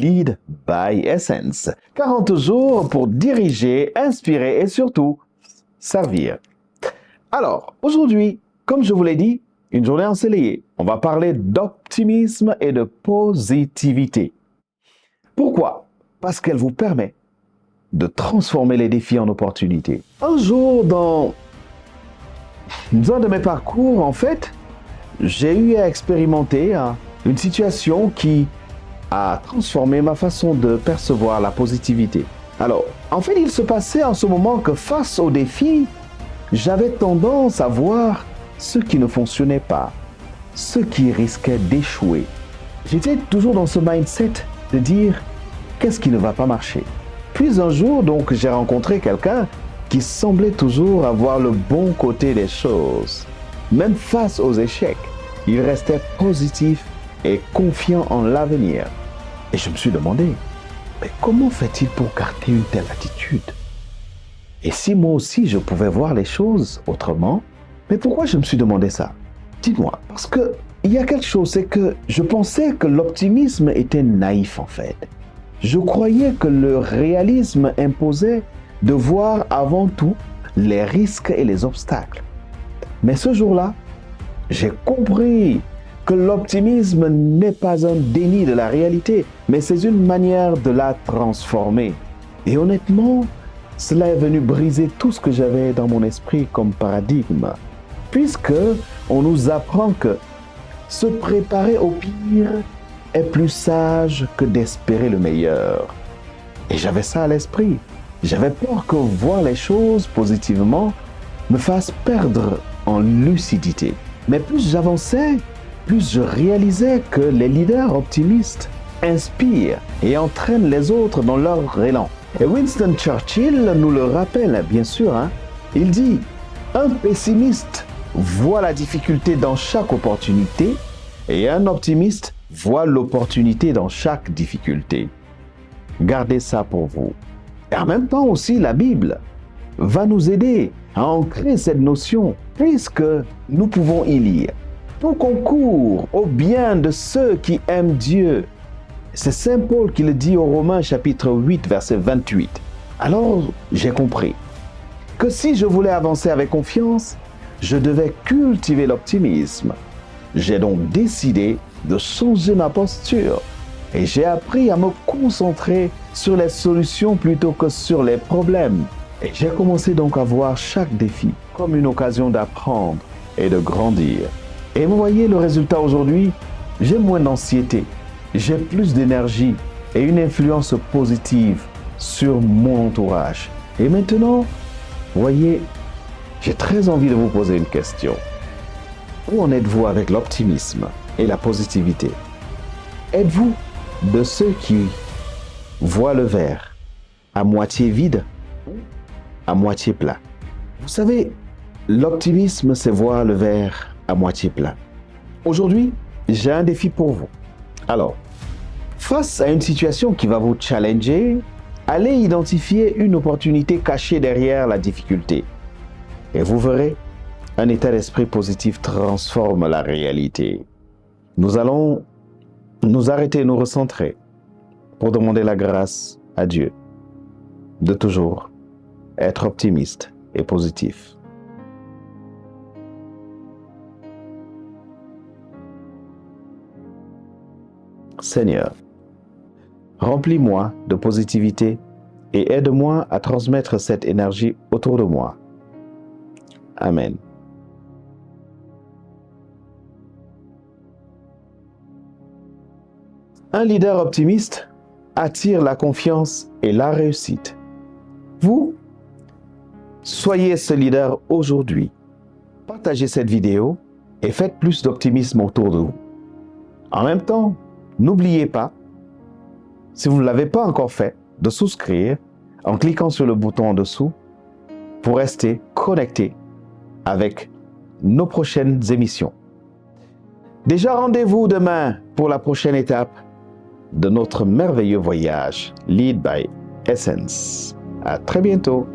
Lead by Essence. 40 jours pour diriger, inspirer et surtout servir. Alors, aujourd'hui, comme je vous l'ai dit, une journée ensoleillée. On va parler d'optimisme et de positivité. Pourquoi? Parce qu'elle vous permet de transformer les défis en opportunités. Un jour, dans un de mes parcours, en fait, j'ai eu à expérimenter une situation qui a transformé ma façon de percevoir la positivité. Alors, en fait, il se passait en ce moment que face aux défis, j'avais tendance à voir ce qui ne fonctionnait pas, ce qui risquait d'échouer. J'étais toujours dans ce mindset de dire qu'est-ce qui ne va pas marcher. Puis un jour, donc, j'ai rencontré quelqu'un qui semblait toujours avoir le bon côté des choses. Même face aux échecs, il restait positif et confiant en l'avenir. Et je me suis demandé, mais comment fait-il pour garder une telle attitude? Et si moi aussi je pouvais voir les choses autrement? Mais pourquoi je me suis demandé ça? Dites-moi, parce que il y a quelque chose, c'est que je pensais que l'optimisme était naïf en fait. Je croyais que le réalisme imposait de voir avant tout les risques et les obstacles. Mais ce jour-là, j'ai compris que l'optimisme n'est pas un déni de la réalité, mais c'est une manière de la transformer. Et honnêtement, cela est venu briser tout ce que j'avais dans mon esprit comme paradigme, puisque on nous apprend que se préparer au pire est plus sage que d'espérer le meilleur. Et j'avais ça à l'esprit. J'avais peur que voir les choses positivement me fasse perdre en lucidité. Mais plus j'avançais, plus je réalisais que les leaders optimistes inspirent et entraînent les autres dans leur élan. Et Winston Churchill nous le rappelle, bien sûr. Il dit « Un pessimiste voit la difficulté dans chaque opportunité et un optimiste voit l'opportunité dans chaque difficulté. » Gardez ça pour vous. Et en même temps aussi, la Bible va nous aider à ancrer cette notion, puisque nous pouvons y lire. Tout concourt au bien de ceux qui aiment Dieu. C'est Saint Paul qui le dit aux Romains chapitre 8, verset 28. Alors, j'ai compris que si je voulais avancer avec confiance, je devais cultiver l'optimisme. J'ai donc décidé de changer ma posture et j'ai appris à me concentrer sur les solutions plutôt que sur les problèmes. Et j'ai commencé donc à voir chaque défi comme une occasion d'apprendre et de grandir. Et vous voyez le résultat aujourd'hui, j'ai moins d'anxiété, j'ai plus d'énergie et une influence positive sur mon entourage. Et maintenant, voyez, j'ai très envie de vous poser une question. Où en êtes-vous avec l'optimisme et la positivité? Êtes-vous de ceux qui voient le verre à moitié vide, à moitié plein? Vous savez, l'optimisme, c'est voir le verre à moitié plein. Aujourd'hui, j'ai un défi pour vous. Alors, face à une situation qui va vous challenger, allez identifier une opportunité cachée derrière la difficulté. Et vous verrez, un état d'esprit positif transforme la réalité. Nous allons nous arrêter, nous recentrer pour demander la grâce à Dieu de toujours être optimiste et positif. Seigneur, remplis-moi de positivité et aide-moi à transmettre cette énergie autour de moi. Amen. Un leader optimiste attire la confiance et la réussite. Vous, soyez ce leader aujourd'hui. Partagez cette vidéo et faites plus d'optimisme autour de vous. En même temps, n'oubliez pas, si vous ne l'avez pas encore fait, de souscrire en cliquant sur le bouton en dessous pour rester connecté avec nos prochaines émissions. Déjà rendez-vous demain pour la prochaine étape de notre merveilleux voyage Lead by Essence. À très bientôt.